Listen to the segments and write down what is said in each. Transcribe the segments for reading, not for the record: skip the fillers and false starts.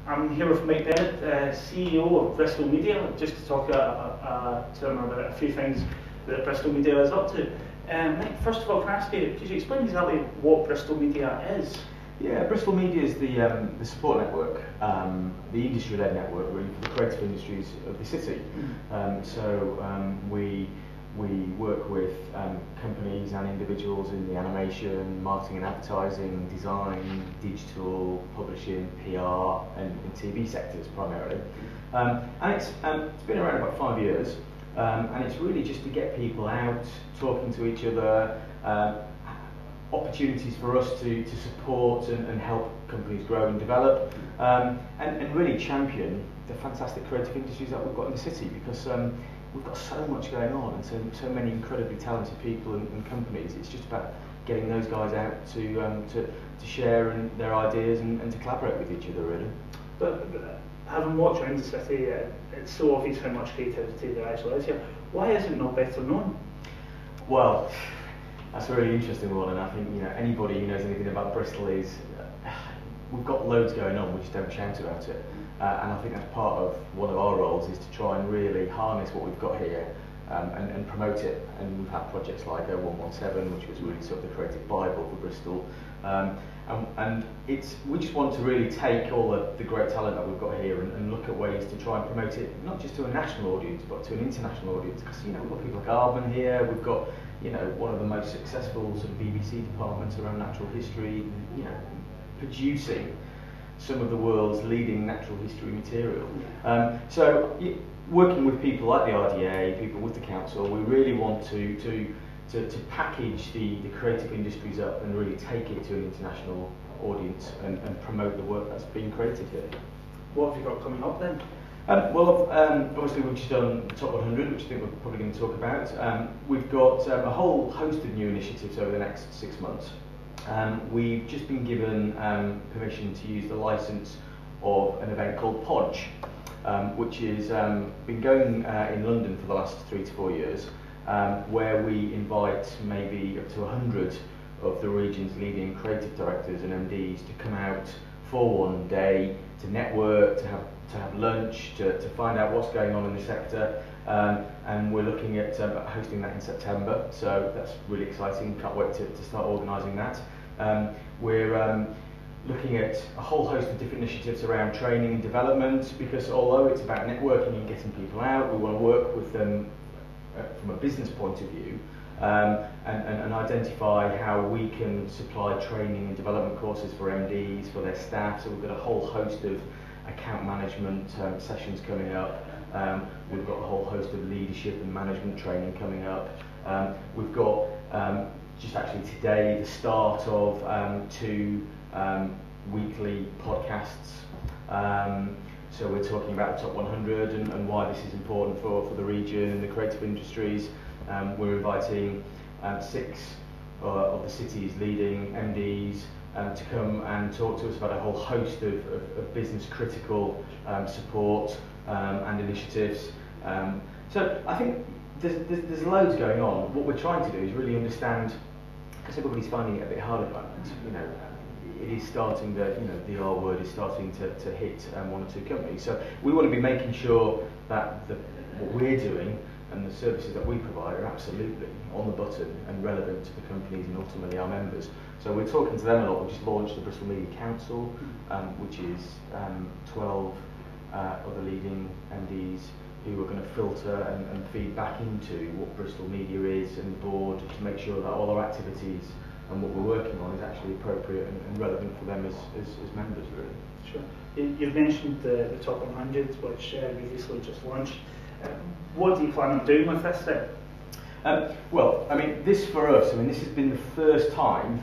I'm here with Mike Bennett, CEO of Bristol Media, just to talk to him about a few things that Bristol Media is up to. Mike, first of all, can I ask you, could you explain exactly what Bristol Media is? Yeah, Bristol Media is the support network, the industry-led network really for the creative industries of the city. We work with companies and individuals in the animation, marketing and advertising, design, digital, publishing, PR and TV sectors primarily. And it's been around about 5 years, and it's really just to get people out, talking to each other, opportunities for us to support and help companies grow and develop, and really champion the fantastic creative industries that we've got in the city, because we've got so much going on and so many incredibly talented people and companies. It's just about getting those guys out to share their ideas and to collaborate with each other really. But having walked around the city, it's so obvious how much creativity there actually is here. Why is it not better known? Well, that's a really interesting one, and I think anybody who knows anything about Bristol is we've got loads going on, we just don't shout about it. And I think that's part of one of our roles, is to try and really harness what we've got here and promote it. And we've had projects like 117, which was really sort of the creative bible for Bristol. And we just want to really take all the great talent that we've got here and look at ways to try and promote it, not just to a national audience, but to an international audience. Because we've got people like Aardman here, we've got one of the most successful sort of BBC departments around natural history, producing some of the world's leading natural history material. So working with people like the RDA, people with the council, we really want to package the creative industries up and really take it to an international audience and promote the work that's being created here. What have you got coming up then? Obviously we've just done the Top 100, which I think we're probably going to talk about. We've got a whole host of new initiatives over the next 6 months. We've just been given permission to use the licence of an event called Podge, which has been going in London for the last 3 to 4 years, where we invite maybe up to 100 of the region's leading creative directors and MDs to come out for one day to network, to have lunch, to find out what's going on in the sector, and we're looking at hosting that in September, so that's really exciting. Can't wait to start organising that. We're looking at a whole host of different initiatives around training and development, because although it's about networking and getting people out, we want to work with them from a business point of view, and identify how we can supply training and development courses for MDs, for their staff. So we've got a whole host of account management sessions coming up. We've got a whole host of leadership and management training coming up. We've got just actually today the start of 2 weekly podcasts. So we're talking about the Top 100 and why this is important for the region and the creative industries. We're inviting 6 of the city's leading MDs to come and talk to us about a whole host of business critical support and initiatives. So I think there's loads going on. What we're trying to do is really understand, because everybody's finding it a bit hard at the moment. It is starting the R word is starting to hit 1 or 2 companies. So we want to be making sure that what we're doing and the services that we provide are absolutely on the button and relevant to the companies and ultimately our members. So we're talking to them a lot. We just launched the Bristol Media Council, which is 12 other leading MDs who are going to filter and feed back into what Bristol Media is and the board, to make sure that all our activities and what we're working on is actually appropriate and relevant for them as members, really. Sure. You've mentioned the Top 100, which you recently just launched. What do you plan on doing with this then? Well, this for us, this has been the first time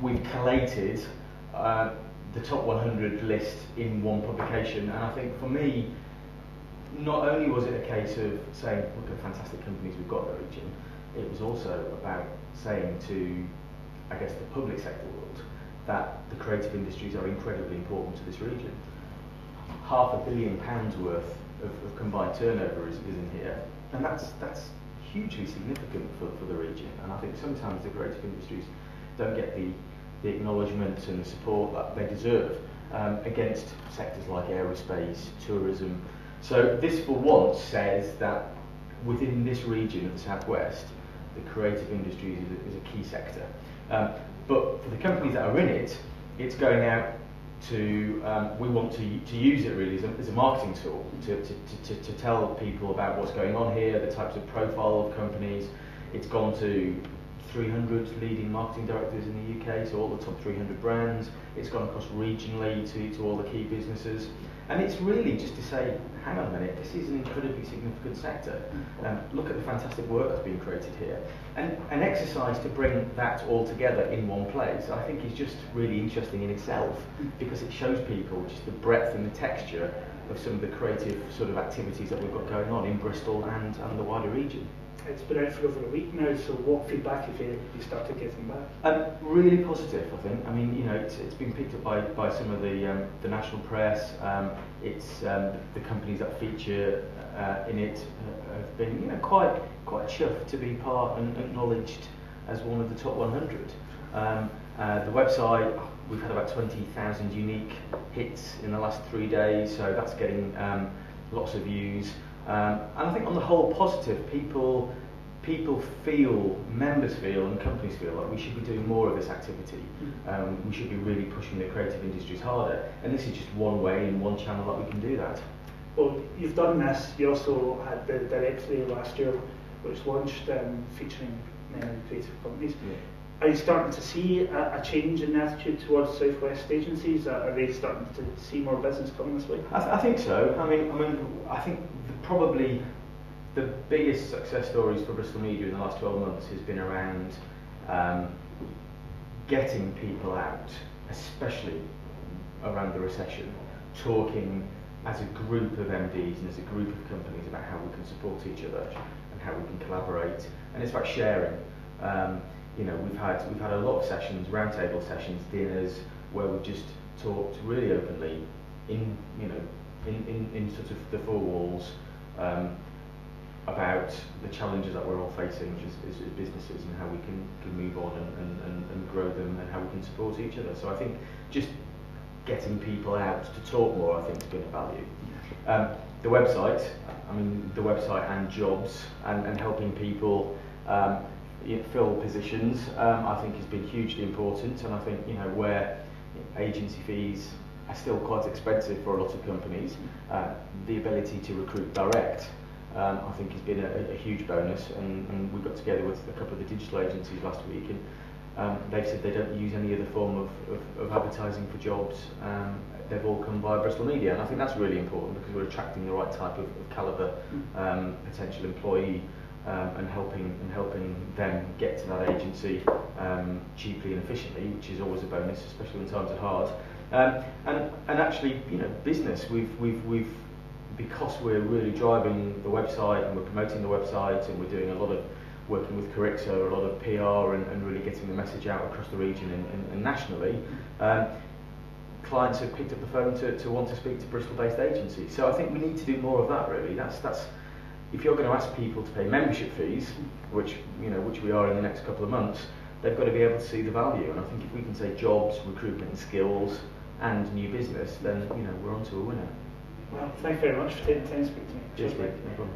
we've collated the Top 100 list in one publication, and I think for me, not only was it a case of saying, look at fantastic companies we've got in the region, it was also about saying to, I guess, the public sector world that the creative industries are incredibly important to this region. £500 million worth of combined turnover is in here, and that's hugely significant for the region. And I think sometimes the creative industries don't get the acknowledgement and the support that they deserve. against sectors like aerospace, tourism. So this for once says that within this region of the Southwest, the creative industries is a key sector. But for the companies that are in it, it's going out to, we want to use it really as a marketing tool to tell people about what's going on here, the types of profile of companies. It's gone to 300 leading marketing directors in the UK, so all the top 300 brands. It's gone across regionally to all the key businesses. And it's really just to say, hang on a minute, this is an incredibly significant sector. Look at the fantastic work that's being created here. And an exercise to bring that all together in one place, I think is just really interesting in itself, because it shows people just the breadth and the texture of some of the creative sort of activities that we've got going on in Bristol and the wider region. It's been out for over a week now, so what feedback have you started getting back? Really positive, I think. I mean, you know, it's been picked up by some of the national press. It's the companies that feature in it have been, you know, quite chuffed to be part and acknowledged as one of the top 100. The website, we've had about 20,000 unique hits in the last 3 days, so that's getting lots of views. And I think on the whole positive, people feel, members feel and companies feel like we should be doing more of this activity. We should be really pushing the creative industries harder, and this is just one way and one channel that we can do that. Well, you've done this. You also had the directory last year, which launched featuring many creative companies. Yeah. Are you starting to see a change in the attitude towards Southwest agencies? Are they starting to see more business coming this way? I think so. I think probably the biggest success stories for Bristol Media in the last 12 months has been around getting people out, especially around the recession, talking as a group of MDs and as a group of companies about how we can support each other and how we can collaborate. And it's about sharing. You know, we've had a lot of sessions, roundtable sessions, dinners, where we've just talked really openly in sort of the four walls about the challenges that we're all facing as businesses and how we can move on and grow them and how we can support each other. So I think just getting people out to talk more, I think, has been a value. The website and jobs and helping people fill positions, I think has been hugely important. And I think, you know, where agency fees are still quite expensive for a lot of companies, the ability to recruit direct, I think has been a huge bonus. And we got together with a couple of the digital agencies last week, and they've said they don't use any other form of advertising for jobs. They've all come via Bristol Media, and I think that's really important because we're attracting the right type of calibre potential employee. And helping them get to that agency cheaply and efficiently, which is always a bonus, especially when times are hard. And actually, you know, business. We've because we're really driving the website and we're promoting the website and we're doing a lot of working with Carixa, a lot of PR and really getting the message out across the region and nationally. Clients have picked up the phone to want to speak to Bristol-based agencies. So I think we need to do more of that. Really, that's. If you're going to ask people to pay membership fees, which we are in the next couple of months, they've got to be able to see the value. And I think if we can say jobs, recruitment and skills and new business, then, you know, we're on to a winner. Well, thank you very much for taking the time to speak to me. Cheers, mate. No problem.